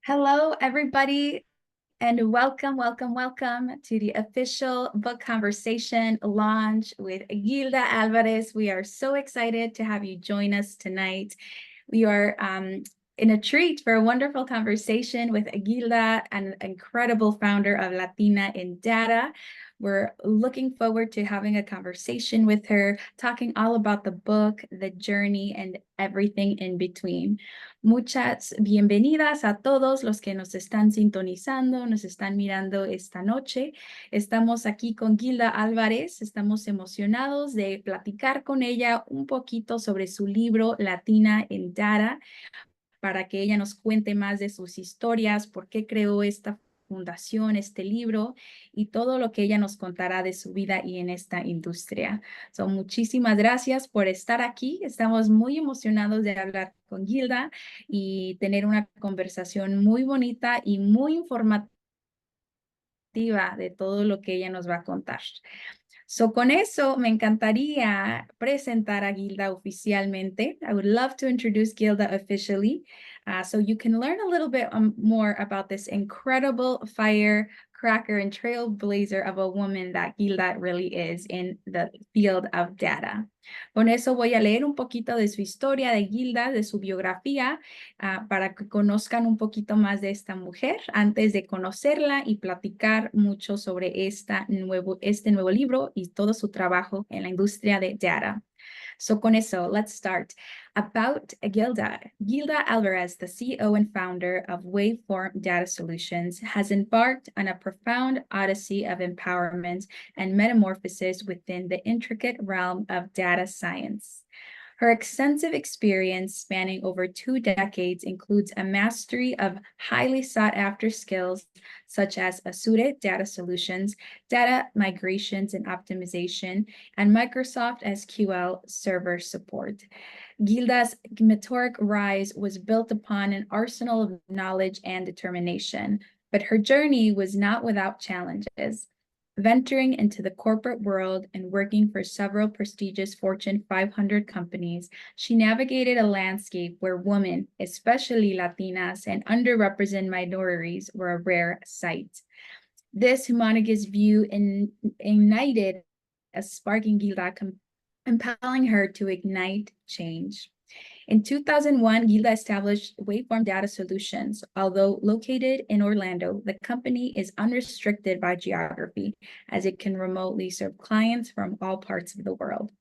Hello, everybody, and welcome to the official book conversation launch with Gilda Alvarez. We are so excited to have you join us tonight. We are in a treat for a wonderful conversation with Gilda, an incredible founder of Latina in Data. We're looking forward to having a conversation with her, talking all about the book, the journey, and everything in between. Muchas bienvenidas a todos los que nos están sintonizando, nos están mirando esta noche. Estamos aquí con Gilda Alvarez, estamos emocionados de platicar con ella un poquito sobre su libro Latina in Data, para que ella nos cuente más de sus historias, por qué creó esta fundación, este libro y todo lo que ella nos contará de su vida y en esta industria. Muchísimas gracias por estar aquí. Estamos muy emocionados de hablar con Gilda y tener una conversación muy bonita y muy informativa de todo lo que ella nos va a contar. Con eso, me encantaría presentar a Gilda oficialmente. I would love to introduce Gilda officially, so you can learn a little bit more about this incredible firecracker and trailblazer of a woman that Gilda really is in the field of data. Con eso voy a leer un poquito de su historia de Gilda, de su biografía, para que conozcan un poquito más de esta mujer antes de conocerla y platicar mucho sobre este nuevo libro y todo su trabajo en la industria de data. Con eso, let's start. About Gilda. Gilda Alvarez, the CEO and founder of Waveform Data Solutions, has embarked on a profound odyssey of empowerment and metamorphosis within the intricate realm of data science. Her extensive experience spanning over 2 decades includes a mastery of highly sought-after skills such as Azure Data Solutions, data migrations and optimization, and Microsoft SQL Server support. Gilda's meteoric rise was built upon an arsenal of knowledge and determination, but her journey was not without challenges. Venturing into the corporate world and working for several prestigious Fortune 500 companies, she navigated a landscape where women, especially Latinas and underrepresented minorities, were a rare sight. This homologous view ignited a spark in Gilda, compelling her to ignite change. In 2001, Gilda established Waveform Data Solutions. Although located in Orlando, the company is unrestricted by geography, as it can remotely serve clients from all parts of the world.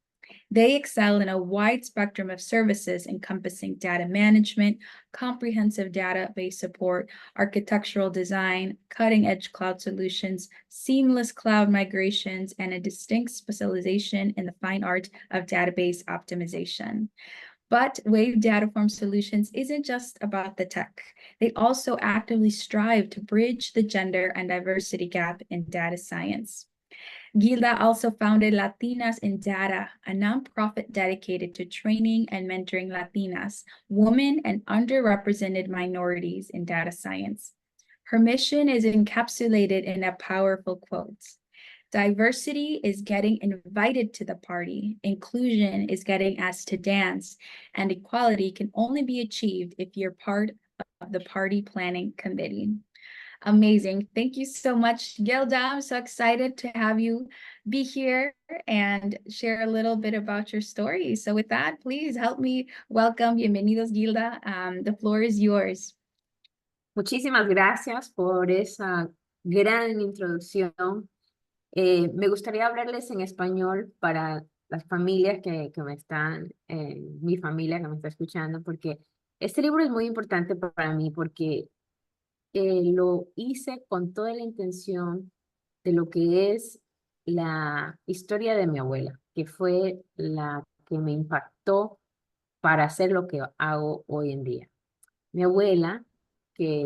They excel in a wide spectrum of services encompassing data management, comprehensive database support, architectural design, cutting-edge cloud solutions, seamless cloud migrations, and a distinct specialization in the fine art of database optimization. But Wave Dataform Solutions isn't just about the tech. They also actively strive to bridge the gender and diversity gap in data science. Gilda also founded Latinas in Data, a nonprofit dedicated to training and mentoring Latinas, women, and underrepresented minorities in data science. Her mission is encapsulated in a powerful quote: "Diversity is getting invited to the party, inclusion is getting asked to dance, and equality can only be achieved if you're part of the party planning committee." Amazing. Thank you so much, Gilda. I'm so excited to have you be here and share a little bit about your story. So with that, please help me welcome. Bienvenidos, Gilda. The floor is yours. Muchísimas gracias por esa gran introducción. Me gustaría hablarles en español para las familias que me están, mi familia que me está escuchando, porque este libro es muy importante para mí, porque lo hice con toda la intención de lo que es la historia de mi abuela, que fue la que me impactó para hacer lo que hago hoy en día. Mi abuela, que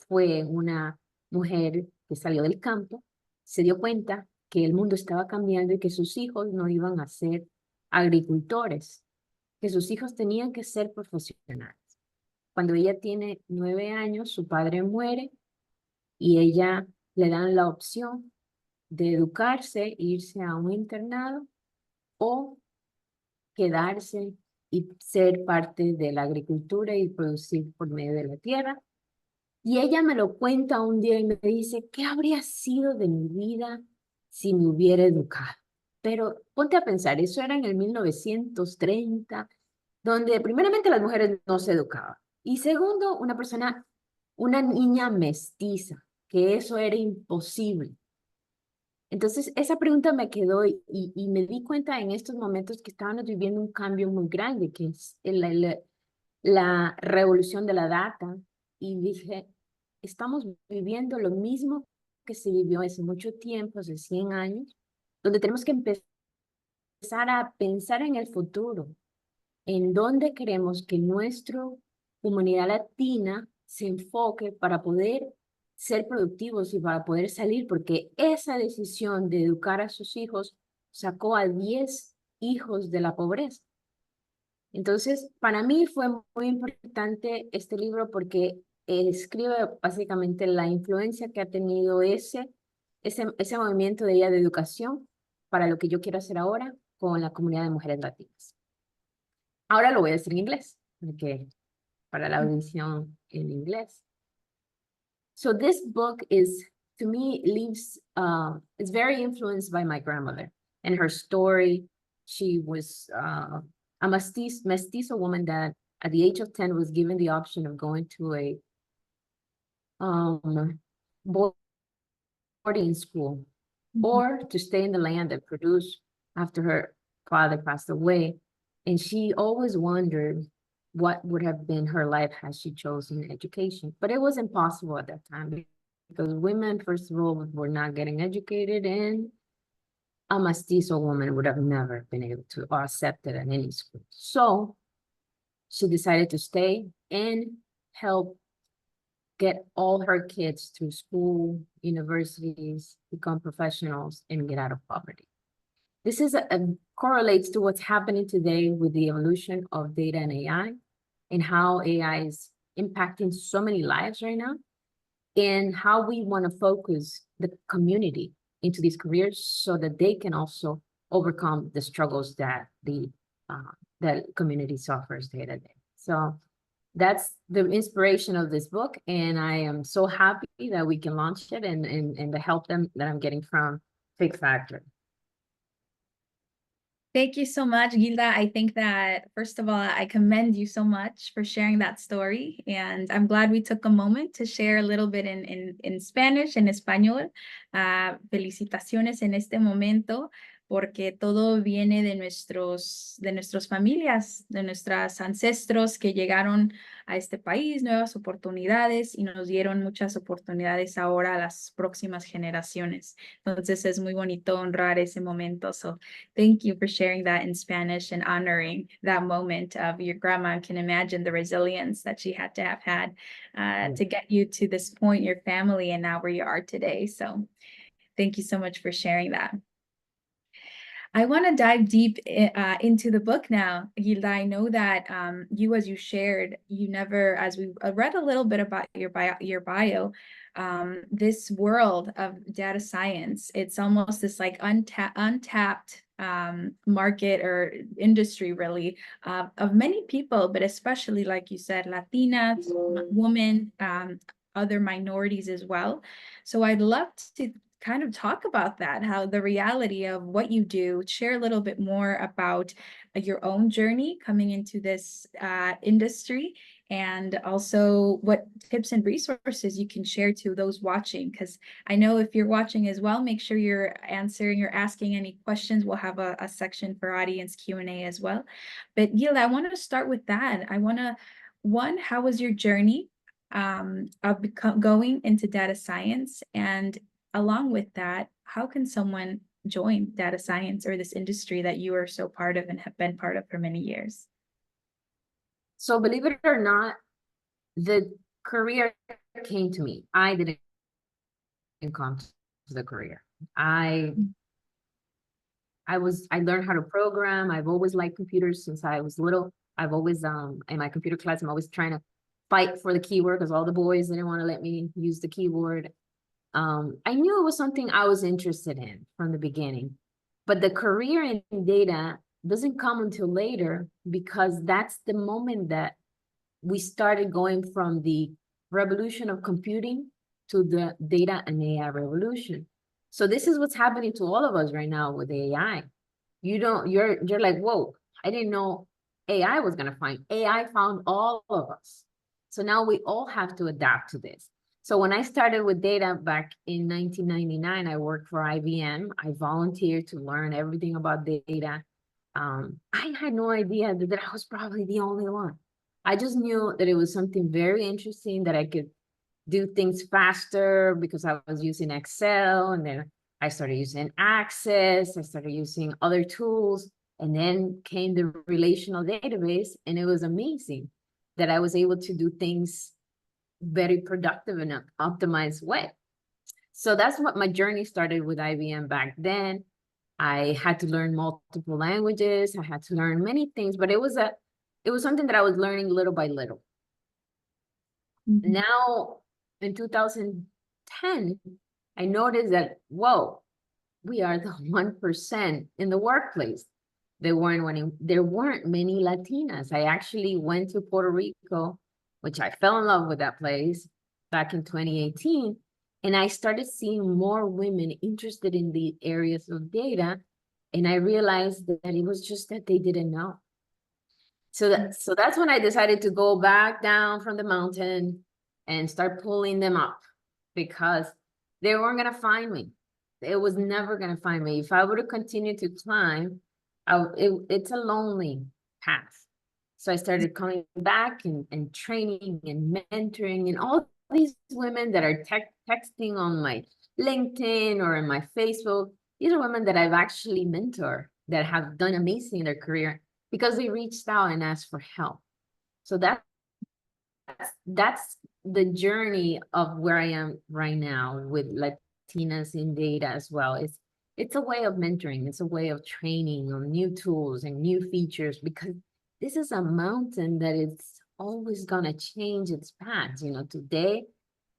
fue una mujer que salió del campo, se dio cuenta que el mundo estaba cambiando y que sus hijos no iban a ser agricultores, que sus hijos tenían que ser profesionales. Cuando ella tiene 9 años, su padre muere y ella le dan la opción de educarse, irse a un internado o quedarse y ser parte de la agricultura y producir por medio de la tierra. Y ella me lo cuenta un día y me dice, ¿qué habría sido de mi vida si me hubiera educado? Pero ponte a pensar, eso era en el 1930, donde primeramente las mujeres no se educaban. Y segundo, una niña mestiza, que eso era imposible. Entonces, esa pregunta me quedó y me di cuenta en estos momentos que estábamos viviendo un cambio muy grande, que es la revolución de la data. Y dije, estamos viviendo lo mismo que se vivió hace mucho tiempo, hace 100 años, donde tenemos que empezar a pensar en el futuro, en dónde queremos que nuestra comunidad latina se enfoque para poder ser productivos y para poder salir, porque esa decisión de educar a sus hijos sacó a 10 hijos de la pobreza. Entonces, para mí fue muy importante este libro porque escribe básicamente la influencia que ha tenido ese movimiento de ella de educación para lo que yo quiero hacer ahora con la comunidad de mujeres latinas. Ahora lo voy a decir en inglés, porque para la audición en inglés. So this book is, to me, it's very influenced by my grandmother and her story. She was a mestizo woman that at the age of 10 was given the option of going to a boarding school or to stay in the land and produce after her father passed away. And she always wondered what would have been her life had she chosen education. But it was impossible at that time because women, first of all, were not getting educated, and a mestizo woman would have never been able to or accepted at any school. So she decided to stay and help get all her kids through school, universities, become professionals, and get out of poverty. This correlates to what's happening today with the evolution of data and AI and how AI is impacting so many lives right now, and how we want to focus the community into these careers so that they can also overcome the struggles that the community suffers day to day. So that's the inspiration of this book, and I am so happy that we can launch it and the help that I'm getting from Fig Factor. Thank you so much, Gilda. I think that, first of all, I commend you so much for sharing that story. And I'm glad we took a moment to share a little bit in Spanish, en español. Felicitaciones en este momento, porque todo viene de nuestras familias, de nuestros ancestros que llegaron a este país, nuevas oportunidades, y nos dieron muchas oportunidades ahora a las próximas generaciones. Entonces es muy bonito honrar ese momento. So thank you for sharing that in Spanish and honoring that moment of your grandma. I can imagine the resilience that she had to have had to get you to this point, your family, and now where you are today. So thank you so much for sharing that. I want to dive deep into the book now, Gilda. I know that you, as you shared, you never, as we read a little bit about your bio, this world of data science, it's almost this like untapped market or industry, really, of many people, but especially, like you said, Latinas, women, other minorities as well. So I'd love to kind of talk about that, how the reality of what you do, share a little bit more about your own journey coming into this industry, and also what tips and resources you can share to those watching. Because I know if you're watching as well, make sure you're asking any questions. We'll have a section for audience Q&A as well. But Gilda, I want to start with that. How was your journey of going into data science? And along with that, how can someone join data science or this industry that you are so part of and have been part of for many years? So believe it or not, the career came to me. I didn't come to the career. I learned how to program. I've always liked computers since I was little. I've always in my computer class, I'm always trying to fight for the keyboard because all the boys didn't want to let me use the keyboard. I knew it was something I was interested in from the beginning, but the career in data doesn't come until later, because that's the moment that we started going from the revolution of computing to the data and AI revolution. So this is what's happening to all of us right now with AI. You're like, whoa, I didn't know AI was gonna find. AI found all of us. So now we all have to adapt to this. So when I started with data back in 1999, I worked for IBM. I volunteered to learn everything about data. I had no idea that I was probably the only one. I just knew that it was something very interesting, that I could do things faster because I was using Excel, and then I started using Access, I started using other tools, and then came the relational database, and it was amazing that I was able to do things very productive in an optimized way. So that's what my journey started with IBM back then. I had to learn multiple languages. I had to learn many things, but it was something that I was learning little by little. Now, in 2010, I noticed that, whoa, we are the 1% in the workplace. There weren't many Latinas. I actually went to Puerto Rico, which I fell in love with that place back in 2018. And I started seeing more women interested in the areas of data. And I realized that it was just that they didn't know. So that's when I decided to go back down from the mountain and start pulling them up, because they weren't going to find me. It was never going to find me. If I would have continued to climb, it's a lonely path. So I started coming back and training and mentoring, and all these women that are texting on my LinkedIn or in my Facebook. These are women that I've actually mentored that have done amazing in their career because they reached out and asked for help. So that's the journey of where I am right now with Latinas in data as well. It's a way of mentoring. It's a way of training on new tools and new features, because this is a mountain that it's always gonna change its path. You know, today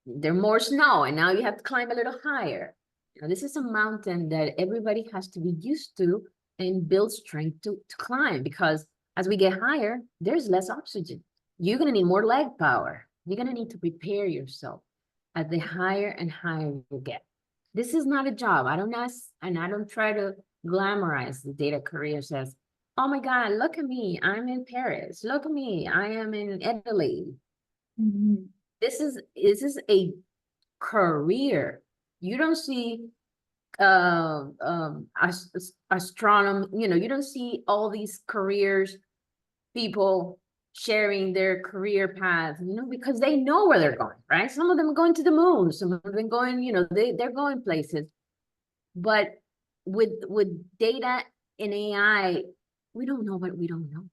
there's more snow and now you have to climb a little higher. You know, this is a mountain that everybody has to be used to and build strength to climb, because as we get higher, there's less oxygen. You're going to need more leg power. You're going to need to prepare yourself as the higher and higher you get. This is not a job. I don't ask, and I don't try to glamorize the data career as, oh my God, look at me, I'm in Paris. Look at me, I am in Italy. Mm-hmm. This is a career. You don't see astronomy, you know, you don't see all these careers, people sharing their career path, you know, because they know where they're going, right? Some of them are going to the moon, some of them going, you know, they're going places. But with data and AI, we don't know what we don't know.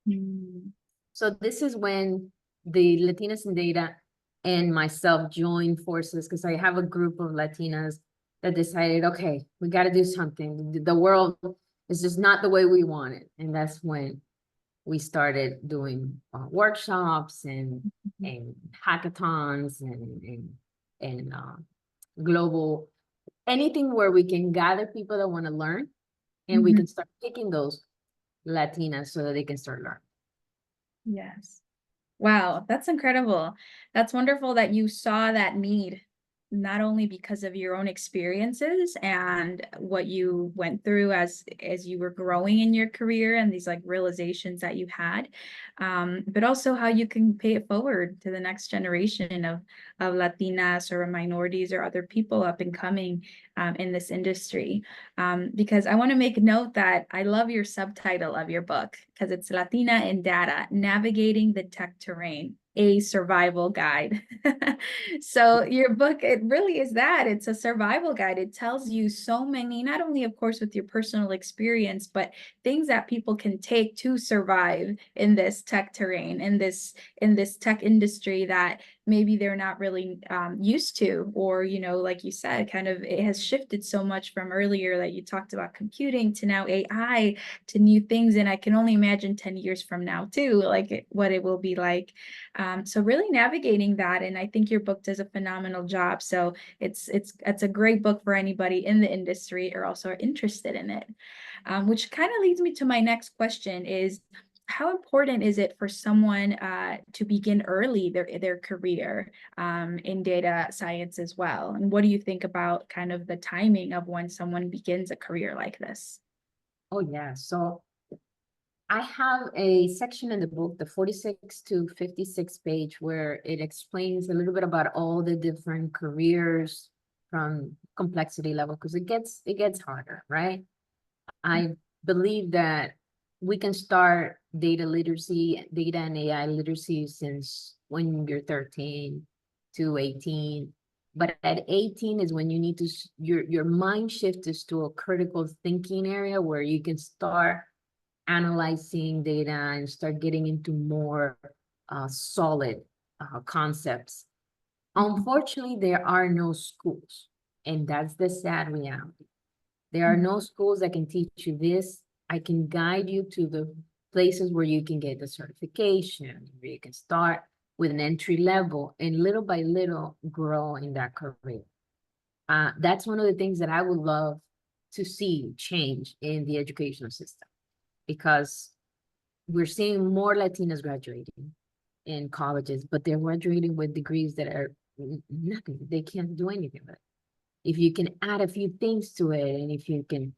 Mm-hmm. So this is when the Latinas in Data and myself joined forces, because I have a group of Latinas that decided, okay, we got to do something. The world is just not the way we want it. And that's when we started doing workshops and hackathons and global, anything where we can gather people that want to learn, and we can start picking those Latinas so that they can start learning. Yes. Wow, that's incredible. That's wonderful that you saw that need, not only because of your own experiences and what you went through as you were growing in your career and these like realizations that you had, but also how you can pay it forward to the next generation of Latinas or minorities or other people up and coming in this industry. Because I want to make note that I love your subtitle of your book, because it's Latina in Data, Navigating the Tech Terrain, a Survival Guide. So your book, it really is that. It's a survival guide. It tells you so many, not only, of course, with your personal experience, but things that people can take to survive in this tech terrain, in this tech industry that maybe they're not really used to, or, you know, like you said, kind of it has shifted so much from earlier that you talked about computing to now AI to new things. And I can only imagine 10 years from now too, like what it will be like. So really navigating that. And I think your book does a phenomenal job. So it's a great book for anybody in the industry or also are interested in it. Which kind of leads me to my next question is, how important is it for someone to begin early their career in data science as well? And what do you think about kind of the timing of when someone begins a career like this? Oh, yeah. So I have a section in the book, the 46 to 56 page, where it explains a little bit about all the different careers from complexity level, because it gets harder, right? I believe that we can start data literacy, data and AI literacy since when you're 13 to 18. But at 18 is when you need to, your mind shifts to a critical thinking area where you can start analyzing data and start getting into more solid concepts. Unfortunately, there are no schools, and that's the sad reality. There are no schools that can teach you this. I can guide you to the places where you can get the certification, where you can start with an entry level and little by little grow in that career. That's one of the things that I would love to see change in the educational system, because we're seeing more Latinas graduating in colleges, but they're graduating with degrees that are nothing. They can't do anything with it. If you can add a few things to it, and if you can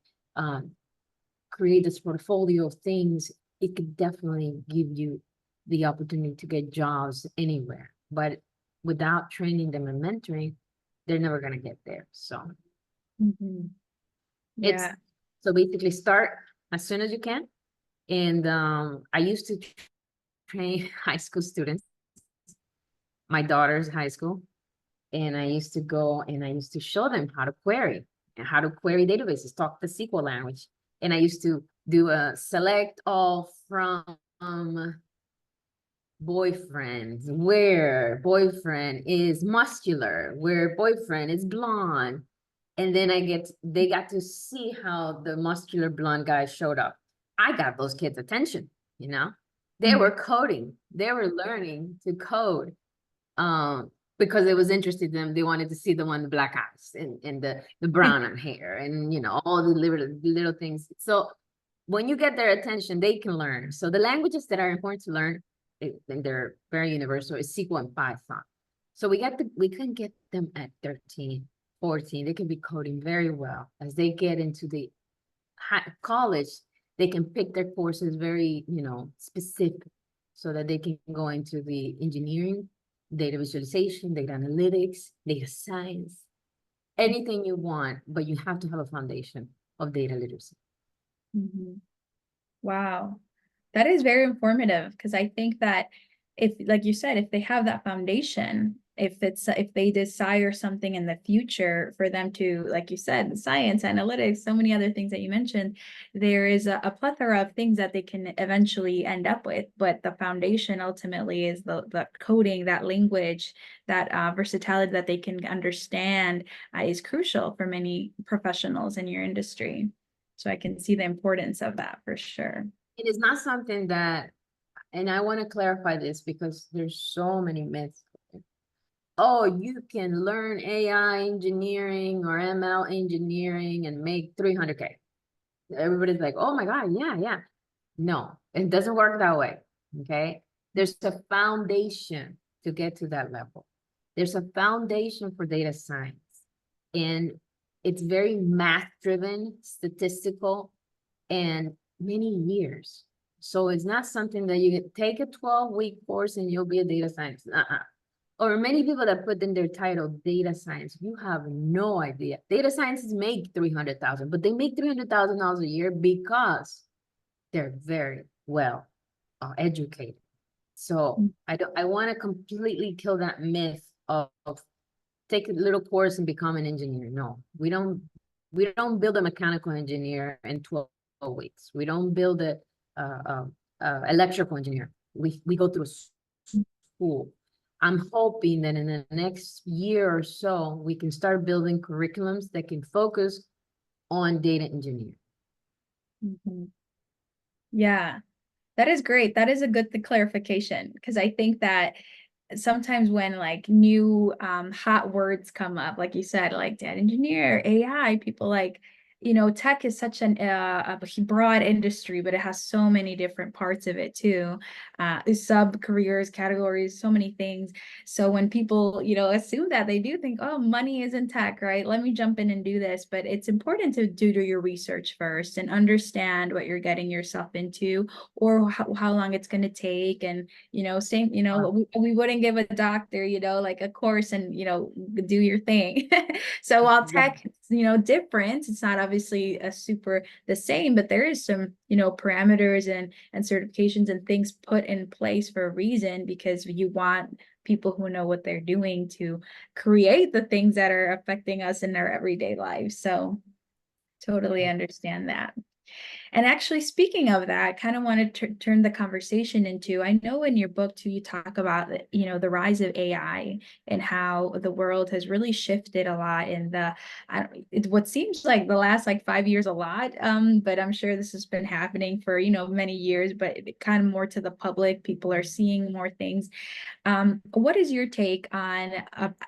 create this portfolio of things, it could definitely give you the opportunity to get jobs anywhere. But without training them and mentoring, they're never going to get there. So it's Yeah. so basically start as soon as you can. And I used to train high school students, my daughter's high school, and I used to go and I used to show them how to query and how to query databases, talk the SQL language. And I used to do a select all from boyfriends, where boyfriend is muscular, where boyfriend is blonde. And then they got to see how the muscular blonde guy showed up. I got those kids' attention, you know? They were coding, they were learning to code. Because it was interesting to them. They wanted to see the one, the black eyes and the brown hair and, you know, all the little things. So when you get their attention, they can learn. So the languages that are important to learn, and they're very universal, is SQL and Python. So we can get them at 13, 14. They can be coding very well. As they get into the college, they can pick their courses very, you know, specific, so that they can go into the engineering, data visualization, data analytics, data science, anything you want, but you have to have a foundation of data literacy. Wow. That is very informative, because I think that if, like you said, if they have that foundation, if they desire something in the future for them to, like you said, science, analytics, so many other things that you mentioned, there is a plethora of things that they can eventually end up with. But the foundation ultimately is the coding, that language, that versatility that they can understand is crucial for many professionals in your industry. So I can see the importance of that for sure. It is not something that, and I want to clarify this because there's so many myths. Oh, you can learn AI engineering or ML engineering and make 300K. Everybody's like, oh my God, yeah, yeah. No, it doesn't work that way, okay? There's a foundation to get to that level. There's a foundation for data science, and it's very math-driven, statistical, and many years. So it's not something that you can take a 12-week course and you'll be a data scientist. Or many people that put in their title data science, you have no idea. Data scientists make 300,000, but they make $300,000 a year because they're very well educated. So I want to completely kill that myth of take a little course and become an engineer. No, we don't build a mechanical engineer in 12 weeks. We don't build a electrical engineer. We go through school. I'm hoping that in the next year or so, we can start building curriculums that can focus on data engineering. Mhm. Yeah, that is great. That is a good clarification, because I think that sometimes when like new hot words come up, like you said, like data engineer, AI, people like, tech is such a broad industry, but it has so many different parts of it too. Sub careers, categories, so many things. So when people, assume that, they do think, oh, money is in tech, right? Let me jump in and do this. But it's important to do your research first and understand what you're getting yourself into, or how long it's going to take. And same, we wouldn't give a doctor, like a course and, do your thing. So while tech, different, it's not obviously a super the same, but there is some, parameters and certifications and things put in place for a reason, because you want people who know what they're doing to create the things that are affecting us in our everyday lives. So totally understand that. And actually, speaking of that, I kind of want to turn the conversation into, I know in your book too, you talk about, the rise of AI and how the world has really shifted a lot in what seems like the last like 5 years a lot. But I'm sure this has been happening for, many years, but kind of more to the public. People are seeing more things. What is your take on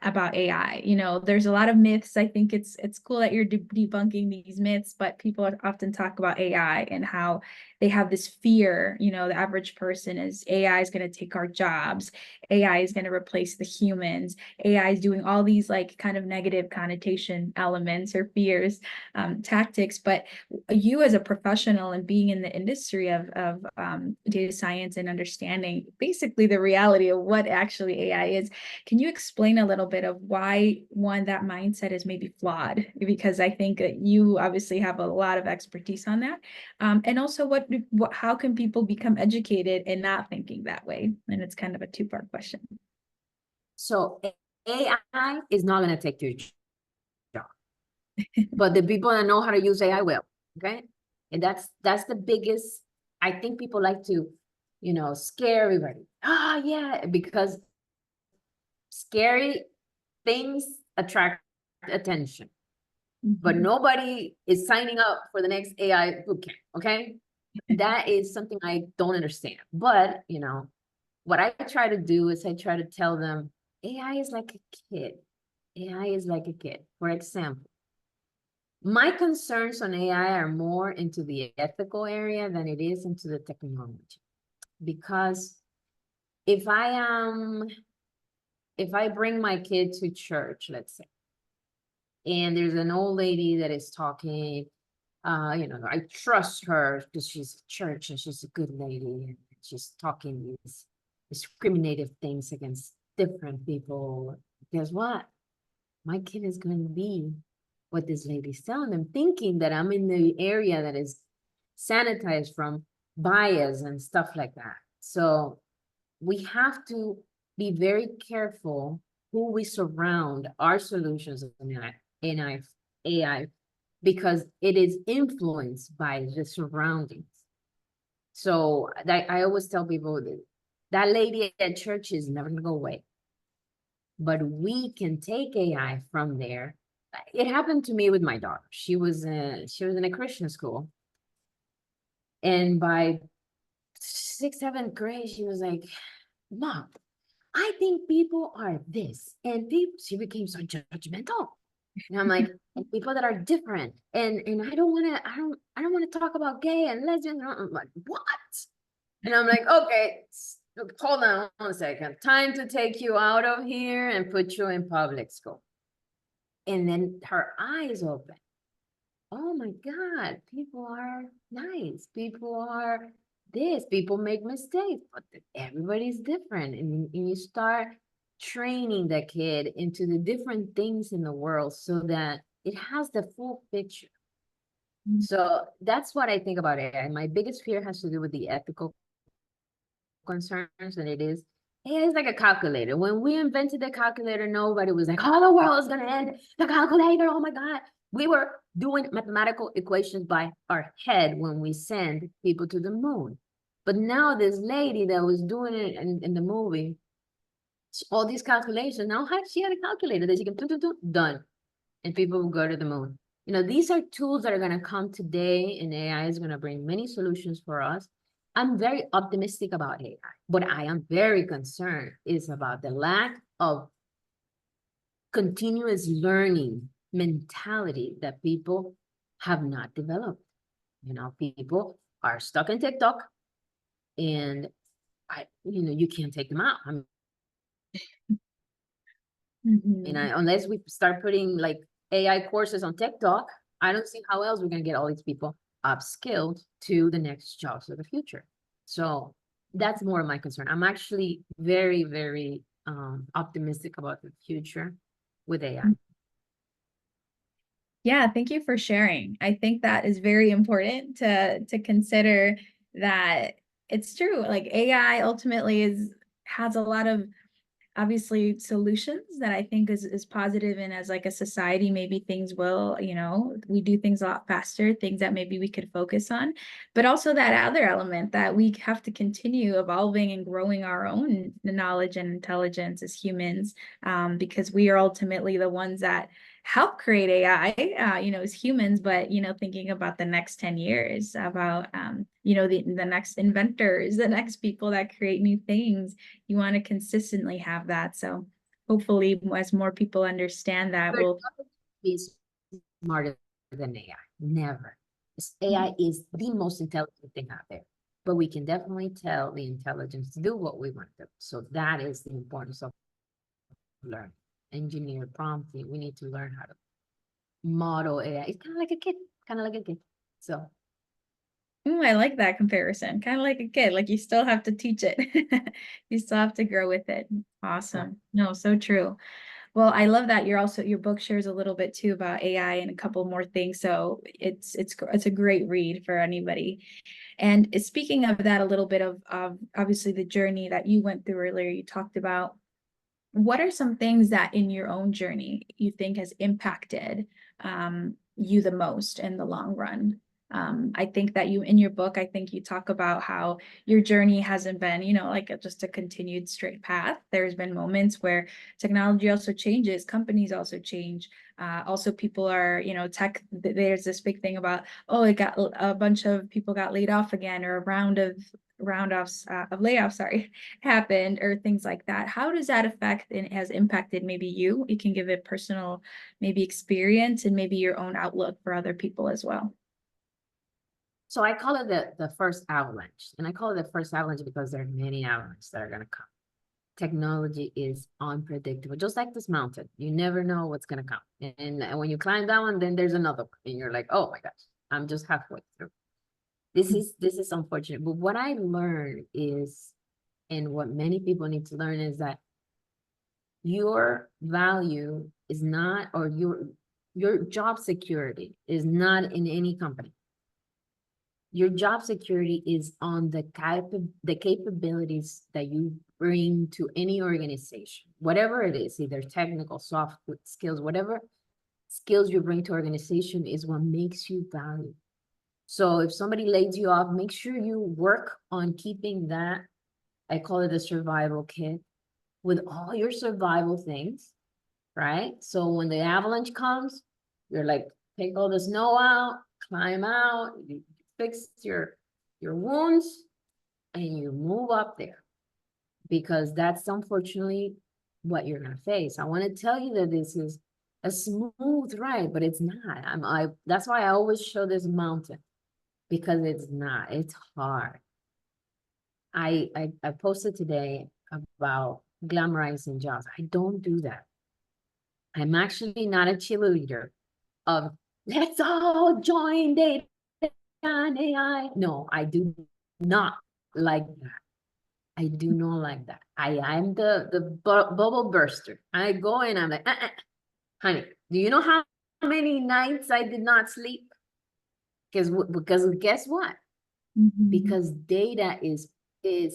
about AI? There's a lot of myths. I think it's cool that you're debunking these myths, but people often talk about AI and how they have this fear. The average person is, AI is going to take our jobs. AI is going to replace the humans. AI is doing all these like kind of negative connotation elements or fears, tactics. But you as a professional and being in the industry of data science and understanding basically the reality of what actually AI is, can you explain a little bit of why, one, that mindset is maybe flawed? Because I think that you obviously have a lot of expertise on that. And also how can people become educated and not thinking that way? And it's kind of a two-part question. So AI is not going to take your job, but the people that know how to use AI will. Okay, and that's the biggest. I think people like to, scare everybody. Ah, yeah, because scary things attract attention, but Mhm. nobody is signing up for the next AI bootcamp. Okay, that is something I don't understand. But what I try to do is I try to tell them AI is like a kid. AI is like a kid. For example, my concerns on AI are more into the ethical area than it is into the technology. Because if I bring my kid to church, let's say, and there's an old lady that is talking, I trust her because she's at church and she's a good lady and she's talking these discriminative things against different people. Guess what? My kid is going to be what this lady's telling them, thinking that I'm in the area that is sanitized from bias and stuff like that. So we have to be very careful who we surround our solutions in AI, because it is influenced by the surroundings. So I always tell people that lady at church is never gonna go away. But we can take AI from there. It happened to me with my daughter. She was in a Christian school, and by sixth, seventh grade, she was like, "Mom, I think people are this," and she became so judgmental. And I'm like, and people that are different, and I don't want to talk about gay and lesbians. I'm like, what? And I'm like, okay, hold on 1 second. Time to take you out of here and put you in public school. And then her eyes open. Oh my God, people are nice. People are this. People make mistakes, but everybody's different. And you start training the kid into the different things in the world so that it has the full picture. So that's what I think about AI. My biggest fear has to do with the ethical concerns, and it is AI is like a calculator. When we invented the calculator, nobody was like, oh, the world is gonna end. The calculator, oh my God. We were doing mathematical equations by our head when we send people to the moon. But now this lady that was doing it in the movie, all these calculations. Now she had a calculator that she can done, and people will go to the moon. You know, these are tools that are going to come today, and AI is going to bring many solutions for us. I'm very optimistic about AI. What I am very concerned is about the lack of continuous learning mentality that people have not developed. You know, people are stuck in TikTok, and you can't take them out. I mean, Mhm. unless we start putting like AI courses on TikTok, I don't see how else we're gonna get all these people upskilled to the next jobs of the future. So that's more of my concern. I'm actually very, very optimistic about the future with AI. Yeah, thank you for sharing. I think that is very important to consider that it's true. Like AI ultimately has a lot of obviously solutions that I think is positive, and as like a society, maybe things will, we do things a lot faster, things that maybe we could focus on, but also that other element that we have to continue evolving and growing our own knowledge and intelligence as humans, because we are ultimately the ones that help create AI, as humans, but, thinking about the next 10 years, about, the next inventors, the next people that create new things, you want to consistently have that. So hopefully as more people understand that, We're we'll not be smarter than AI. Never. AI is the most intelligent thing out there, but we can definitely tell the intelligence to do what we want to. So that is the importance of learn. Engineer prompting. We need to learn how to model AI. It's kind of like a kid, kind of like a kid. So Ooh, I like that comparison. Kind of like a kid, like you still have to teach it. You still have to grow with it. yeah. Awesome. No, so true. Well, I love that your book shares a little bit too about AI and a couple more things. So it's a great read for anybody. And speaking of that, a little bit of obviously the journey that you went through earlier, you talked about what are some things that in your own journey you think has impacted you the most in the long run? I think that in your book, I think you talk about how your journey hasn't been, like just a continued straight path. There's been moments where technology also changes, companies also change. Also, people are, there's this big thing about, oh, it got a bunch of people got laid off again, or a round of layoffs, sorry, happened, or things like that. How does that affect and has impacted maybe you? You can give it personal, maybe experience, and maybe your own outlook for other people as well. So I call it the first avalanche. And I call it the first avalanche because there are many avalanches that are going to come. Technology is unpredictable, just like this mountain. You never know what's going to come. And when you climb that one, then there's another one. And you're like, oh my gosh, I'm just halfway through. This is unfortunate. But what I learned is, and what many people need to learn is that your value is not, or your job security is not in any company. Your job security is on the capabilities that you bring to any organization, whatever it is, either technical, soft skills, whatever skills you bring to organization is what makes you valuable. So if somebody lays you off, make sure you work on keeping that, I call it a survival kit, with all your survival things, right? So when the avalanche comes, you're like, take all the snow out, climb out, you fix your wounds, and you move up there, because that's unfortunately what you're gonna face. I want to tell you that this is a smooth ride, but it's not. That's why I always show this mountain, because it's not. It's hard. I posted today about glamorizing jobs. I don't do that. I'm actually not a cheerleader of let's all join data and AI. No, I do not like that. I do not like that. I'm the bubble burster. I go in, I'm like, honey, do you know how many nights I did not sleep? Because guess what? Mhm. Because data is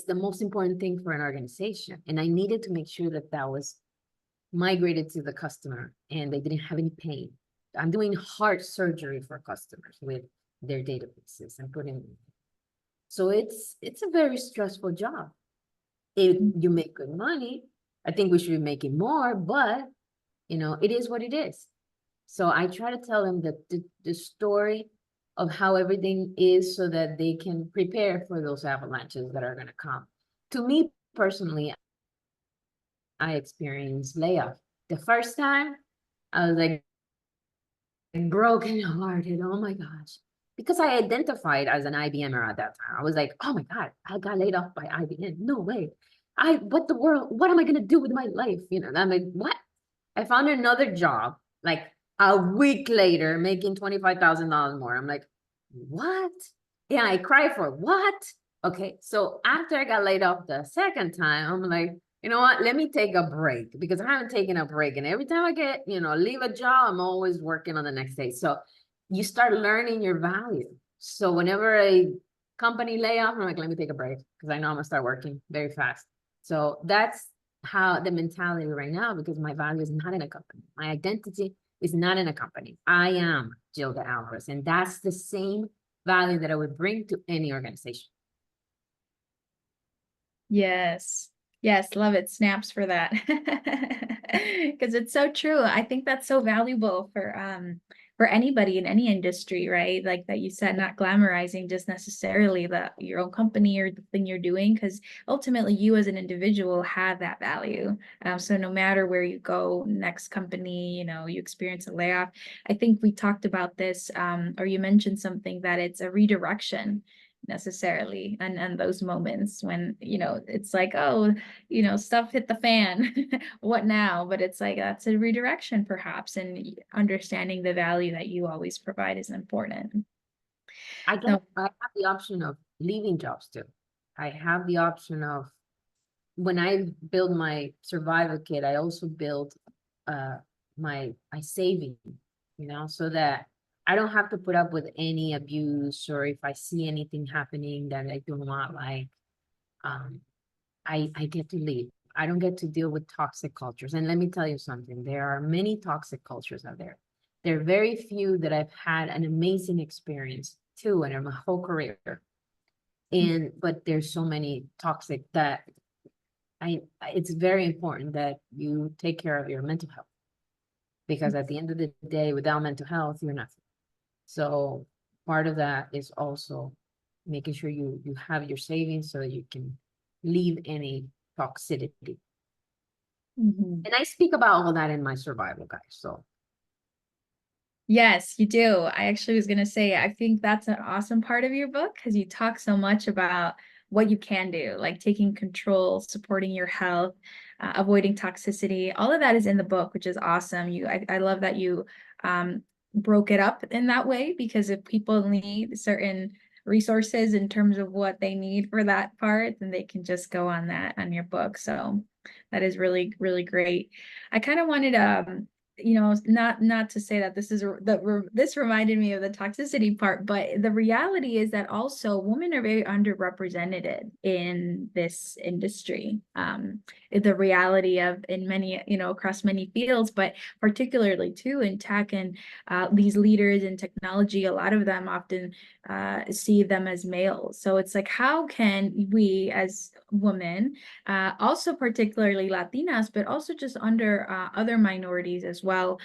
the most important thing for an organization, and I needed to make sure that that was migrated to the customer and they didn't have any pain. I'm doing heart surgery for customers with their databases and putting. So it's a very stressful job. If you make good money, I think we should be making more, but you know, it is what it is. So I try to tell them that the story of how everything is so that they can prepare for those avalanches that are going to come. To me personally, I experienced layoff. The first time, I was like broken hearted. Oh my gosh. Because I identified as an IBMer at that time. I was like, oh my God, I got laid off by IBM. No way. What the world, what am I going to do with my life? You know, I'm like, what? I found another job like a week later, making $25,000 more. I'm like, what? Yeah, I cry for what? Okay, so after I got laid off the second time, I'm like, you know what? Let me take a break because I haven't taken a break. And every time I get, you know, leave a job, I'm always working on the next day. So you start learning your value. So whenever a company layoff, I'm like, let me take a break because I know I'm gonna start working very fast. So that's how the mentality right now, because my value is not in a company. My identity is not in a company. I am Gilda Alvarez, and that's the same value that I would bring to any organization. Yes. Yes, love it. Snaps for that. Because it's so true. I think that's so valuable for anybody in any industry, right? Like that you said, not glamorizing just necessarily your own company or the thing you're doing, because ultimately you as an individual have that value. So no matter where you go, next company, you know, you experience a layoff. I think we talked about this, or you mentioned something that it's a redirection necessarily, and those moments when, you know, it's like, oh, you know, stuff hit the fan. What now? But it's like that's a redirection perhaps, and understanding the value that you always provide is important. So I have the option of leaving jobs too. I have the option of when I build my survival kit, I also build my saving, you know, so that I don't have to put up with any abuse, or if I see anything happening that I do not like, um, I get to leave. I don't get to deal with toxic cultures. And let me tell you something, there are many toxic cultures out there. There are very few that I've had an amazing experience too in my whole career. But there's so many toxic that it's very important that you take care of your mental health, because at the end of the day, without mental health, you're nothing. So part of that is also making sure you have your savings so that you can leave any toxicity. mhm. And I speak about all that in my survival guide. So Yes, you do. I actually was going to say, I think that's an awesome part of your book because you talk so much about what you can do, like taking control, supporting your health, avoiding toxicity. All of that is in the book, which is awesome. I love that you um, broke it up in that way, because if people need certain resources in terms of what they need for that part, then they can just go on on your book. So that is really, really great. I kind of wanted to you know, not to say that this reminded me of the toxicity part, but the reality is that also women are very underrepresented in this industry. The reality of in many, you know, across many fields, but particularly too in tech and these leaders in technology, a lot of them often see them as males. So it's like, how can we as women, also particularly Latinas, but also just under other minorities as well.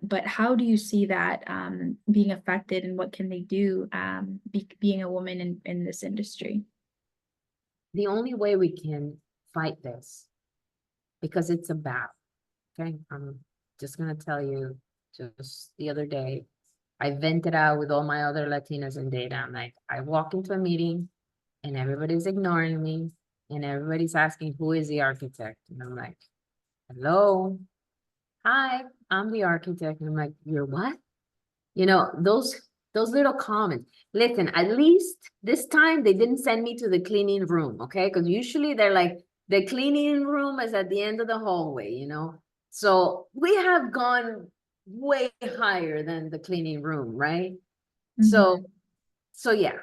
But how do you see that being affected, and what can they do being a woman in this industry? the only way we can fight this, because it's a battle. Okay. I'm just gonna tell you, just the other day, I vented out with all my other Latinas in data. I'm like, I walk into a meeting and everybody's ignoring me and everybody's asking, who is the architect? And I'm like, hello, hi, I'm the architect. And I'm like, you're what? You know, those little comments. Listen, at least this time they didn't send me to the cleaning room, okay? Because usually they're like, the cleaning room is at the end of the hallway, you know? So we have gone way higher than the cleaning room, right? So, Mhm. so yeah,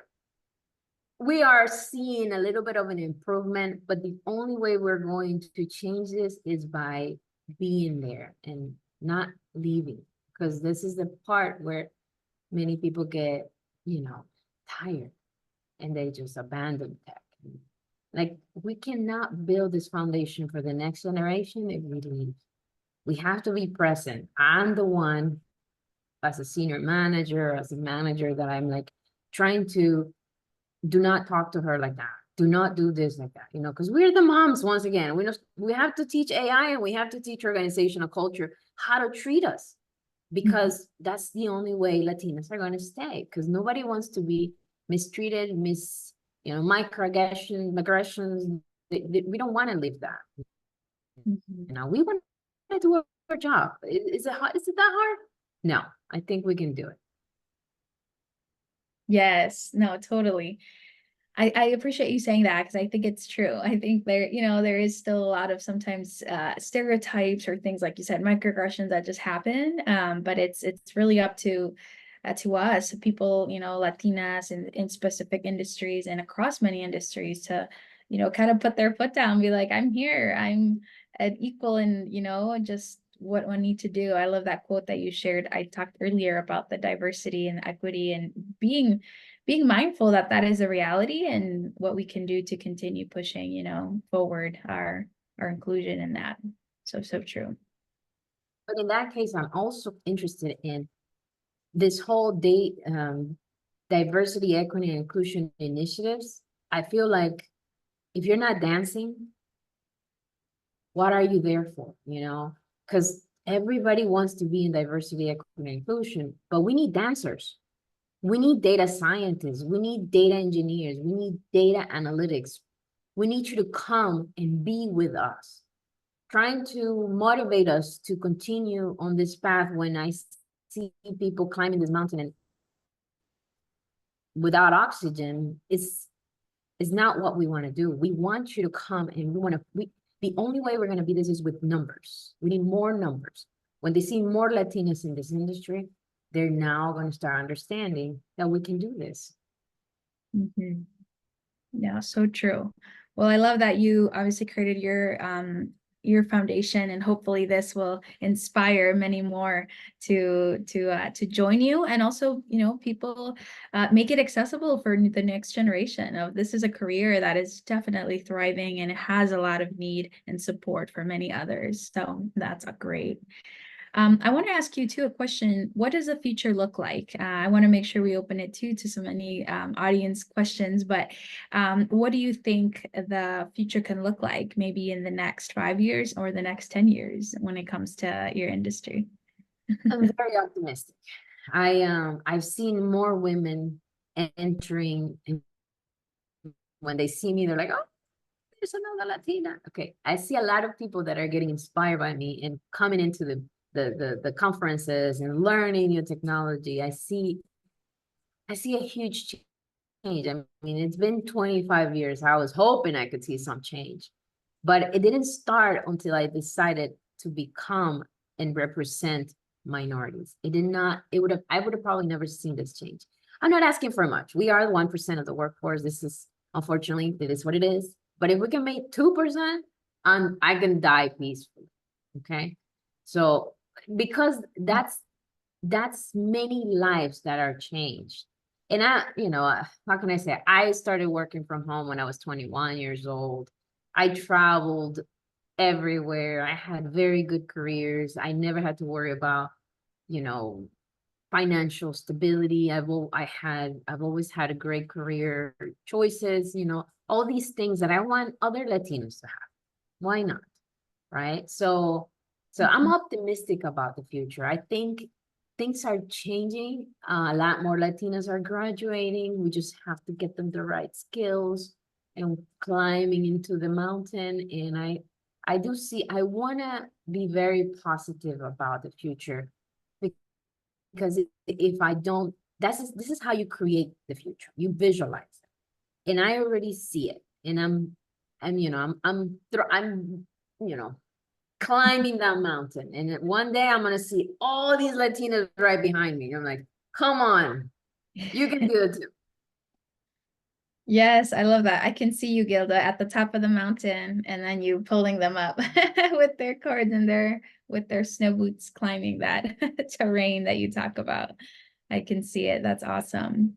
we are seeing a little bit of an improvement, but the only way we're going to change this is by being there and not leaving, because this is the part where many people get, you know, tired and they just abandon tech. Like, we cannot build this foundation for the next generation if we leave. We have to be present. I'm the one, as a senior manager, as a manager, that I'm like trying to do not talk to her like that. Do not do this like that, because we're the moms. Once again, we have to teach AI, and we have to teach organizational culture how to treat us, because that's the only way Latinas are going to stay, because nobody wants to be mistreated, microaggressions. We don't want to live that. We want to do our job. Is it hard? Is it that hard? No, I think we can do it. Yes, no, totally. I appreciate you saying that, because I think it's true. I think there is still a lot of sometimes stereotypes or things, like you said, microaggressions that just happen. But it's really up to us people, Latinas in specific industries and across many industries, to kind of put their foot down and be like, I'm here, I'm an equal, and just what I need to do. I love that quote that you shared. I talked earlier about the diversity and equity, and being mindful that that is a reality, and what we can do to continue pushing, forward our inclusion in that. So true. But in that case, I'm also interested in this whole diversity, equity, and inclusion initiatives. I feel like if you're not dancing, what are you there for? Because everybody wants to be in diversity, equity, and inclusion, but we need dancers. We need data scientists. We need data engineers. We need data analytics. We need you to come and be with us, trying to motivate us to continue on this path. When I see people climbing this mountain and without oxygen, it's not what we want to do. We want you to come, and the only way we're going to be this is with numbers. We need more numbers. When they see more Latinas in this industry, they're now going to start understanding that we can do this. Yeah, so true. Well, I love that you obviously created your foundation, and hopefully this will inspire many more to join you, and also people make it accessible for the next generation. Of this is a career that is definitely thriving, and it has a lot of need and support for many others. So that's a great. I want to ask you too a question. What does the future look like? I want to make sure we open it to so many audience questions, but what do you think the future can look like, maybe in the next 5 years or the next 10 years, when it comes to your industry? I'm very optimistic. I've seen more women entering, and when they see me, they're like, "Oh, there's another Latina." Okay, I see a lot of people that are getting inspired by me and coming into the conferences and learning new technology. I see a huge change. I mean, it's been 25 years. I was hoping I could see some change, but it didn't start until I decided to become and represent minorities. It did not, I would have probably never seen this change. I'm not asking for much. We are 1% of the workforce. This is, unfortunately, it is what it is. But if we can make 2%, I can die peacefully. Okay. So, because that's many lives that are changed. And how can I say, I started working from home when I was 21 years old. I traveled everywhere. I had very good careers. I never had to worry about, financial stability. I've always had a great career choices, all these things that I want other Latinos to have. Why not? Right? So I'm optimistic about the future. I think things are changing. A lot more Latinas are graduating. We just have to get them the right skills and climbing into the mountain. And I want to be very positive about the future, because if I don't, this is how you create the future. You visualize it. And I already see it. And I'm climbing that mountain. And one day I'm going to see all these Latinas right behind me. I'm like, come on, you can do it too. Yes, I love that. I can see you, Gilda, at the top of the mountain, and then you pulling them up with their cords and with their snow boots, climbing that terrain that you talk about. I can see it. That's awesome.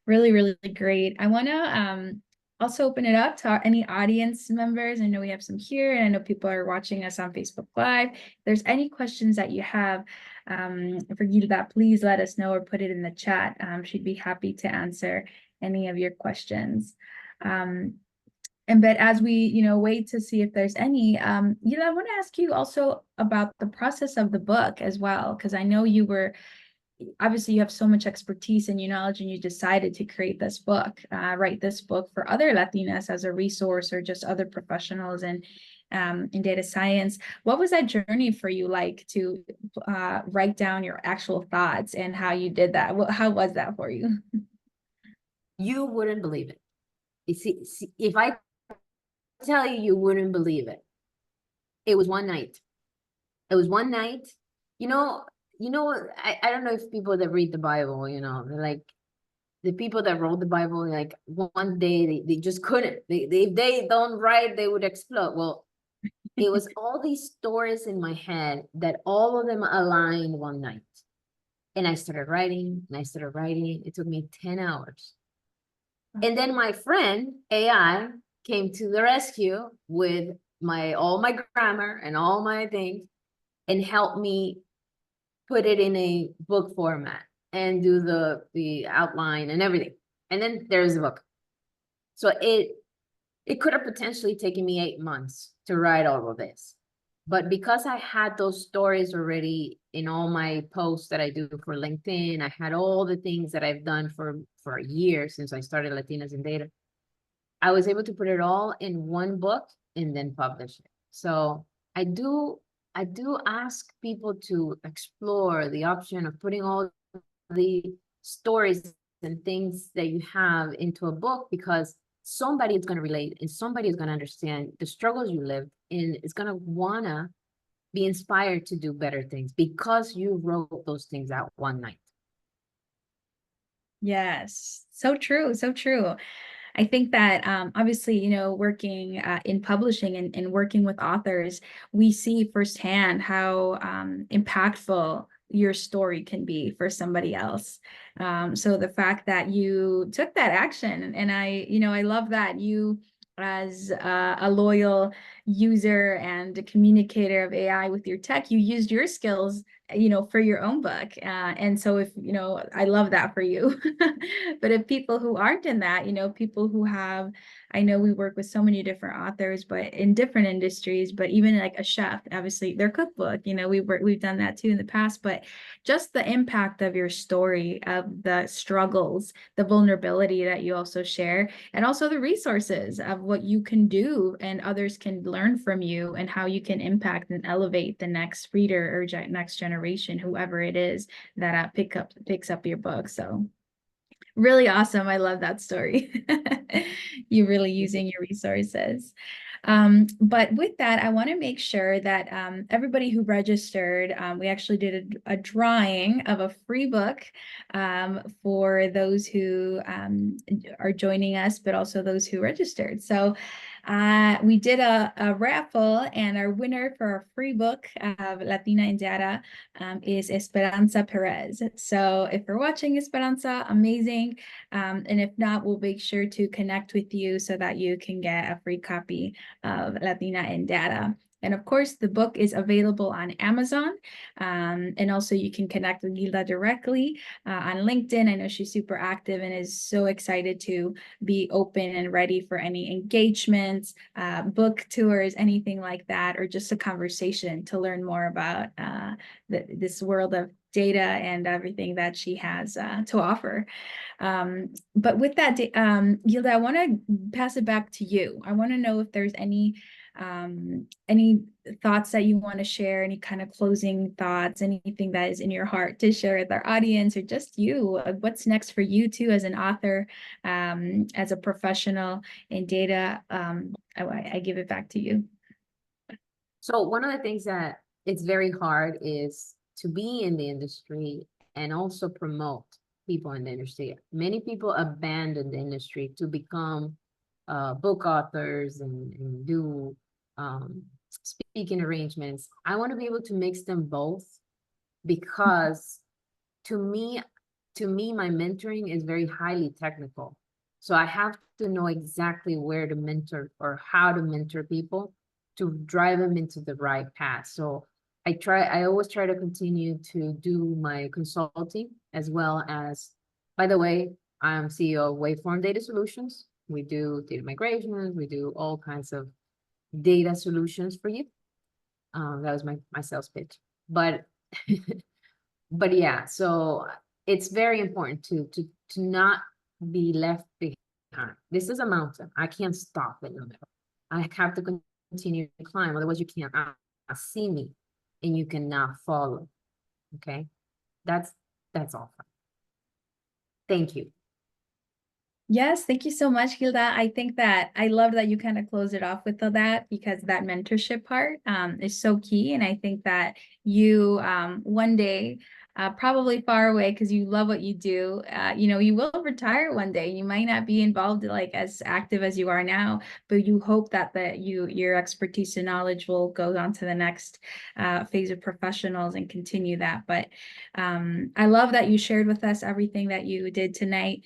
Really, really great. I want to also open it up to any audience members. I know we have some here, and I know people are watching us on Facebook Live. If there's any questions that you have for Gilda, please let us know or put it in the chat. She'd be happy to answer any of your questions. But as we, wait to see if there's any, I want to ask you also about the process of the book as well, because I know obviously you have so much expertise and knowledge, and you decided to create this book, write this book for other Latinas as a resource, or just other professionals in data science. What was that journey for you like to write down your actual thoughts, and how you did that? How was that for you? You wouldn't believe it. You see, if I tell you, you wouldn't believe it. It was one night. It was one night. I don't know if people that read the Bible, they're like, the people that wrote the Bible, like one day they just couldn't. If they don't write, they would explode. Well, it was all these stories in my head that all of them aligned one night. And I started writing, and I started writing. It took me 10 hours. And then my friend, AI, came to the rescue with all my grammar and all my things, and helped me put it in a book format and do the outline and everything. And then there's the book. So it could have potentially taken me 8 months to write all of this. But because I had those stories already in all my posts that I do for LinkedIn, I had all the things that I've done for a year since I started Latinas in Data, I was able to put it all in one book and then publish it. So I do ask people to explore the option of putting all the stories and things that you have into a book, because somebody is going to relate, and somebody is going to understand the struggles you lived, and is going to want to be inspired to do better things because you wrote those things out one night. Yes, so true, so true. I think that obviously, working in publishing and working with authors, we see firsthand how impactful your story can be for somebody else. So the fact that you took that action, and I love that you, as a loyal user and a communicator of AI with your tech, you used your skills, for your own book. And so if, I love that for you. But if people who aren't in that, people who have, I know we work with so many different authors, but in different industries, but even like a chef, obviously their cookbook, we've done that too in the past, but just the impact of your story, of the struggles, the vulnerability that you also share, and also the resources of what you can do and others can learn from you, and how you can impact and elevate the next reader or next generation, whoever it is that picks up your book. So really awesome. I love that story. You really using your resources. But with that, I want to make sure that everybody who registered, we actually did a drawing of a free book for those who are joining us, but also those who registered. So we did a raffle, and our winner for our free book of Latina in Data is Esperanza Perez. So if you're watching, Esperanza, amazing. And if not, we'll make sure to connect with you so that you can get a free copy of Latina in Data. And of course, the book is available on Amazon. And also you can connect with Gilda directly on LinkedIn. I know she's super active and is so excited to be open and ready for any engagements, book tours, anything like that, or just a conversation to learn more about this world of data and everything that she has to offer. But with that, Gilda, I want to pass it back to you. I want to know if there's any thoughts that you want to share, any kind of closing thoughts, anything that is in your heart to share with our audience, or just you, what's next for you too as an author, as a professional in data. I give it back to you. So one of the things that it's very hard is to be in the industry and also promote people in the industry. Many people abandon the industry to become book authors and do speaking arrangements. I want to be able to mix them both, because to me, my mentoring is very highly technical. So I have to know exactly where to mentor or how to mentor people to drive them into the right path. So I always try to continue to do my consulting as well as, by the way, I'm CEO of Waveform Data Solutions. We do data migrations, we do all kinds of data solutions for you. That was my sales pitch. But but yeah, so it's very important to not be left behind. This is a mountain. I can't stop in the middle. I have to continue to climb, otherwise you can't see me and you cannot follow. Okay, that's all. Thank you. Yes, thank you so much, Gilda. I think that I love that you kind of close it off with that, because that mentorship part is so key. And I think that you one day, probably far away, because you love what you do, you will retire one day. You might not be involved like as active as you are now, but you hope that your expertise and knowledge will go on to the next phase of professionals and continue that. But I love that you shared with us everything that you did tonight.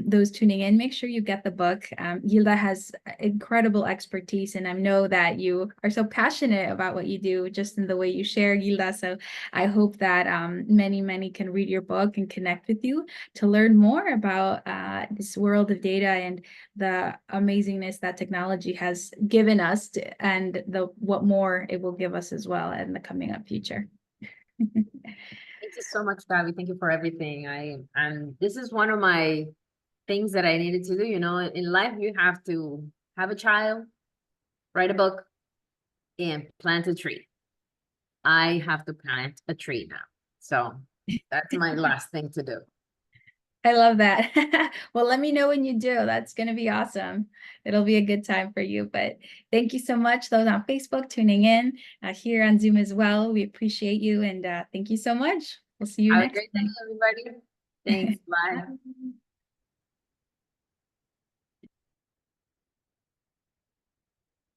Those tuning in, make sure you get the book. Gilda has incredible expertise, and I know that you are so passionate about what you do just in the way you share, Gilda. So I hope that many can read your book and connect with you to learn more about this world of data and the amazingness that technology has given us and what more it will give us as well in the coming up future. Thank you so much, Gabby. Thank you for everything. This is one of my things that I needed to do. You know, in life, you have to have a child, write a book, and plant a tree. I have to plant a tree now. So that's my last thing to do. I love that. Well, let me know when you do. That's going to be awesome. It'll be a good time for you. But thank you so much, those on Facebook tuning in, here on Zoom as well. We appreciate you, and thank you so much. We'll see you Have a next great day, everybody. Thanks. Bye. time.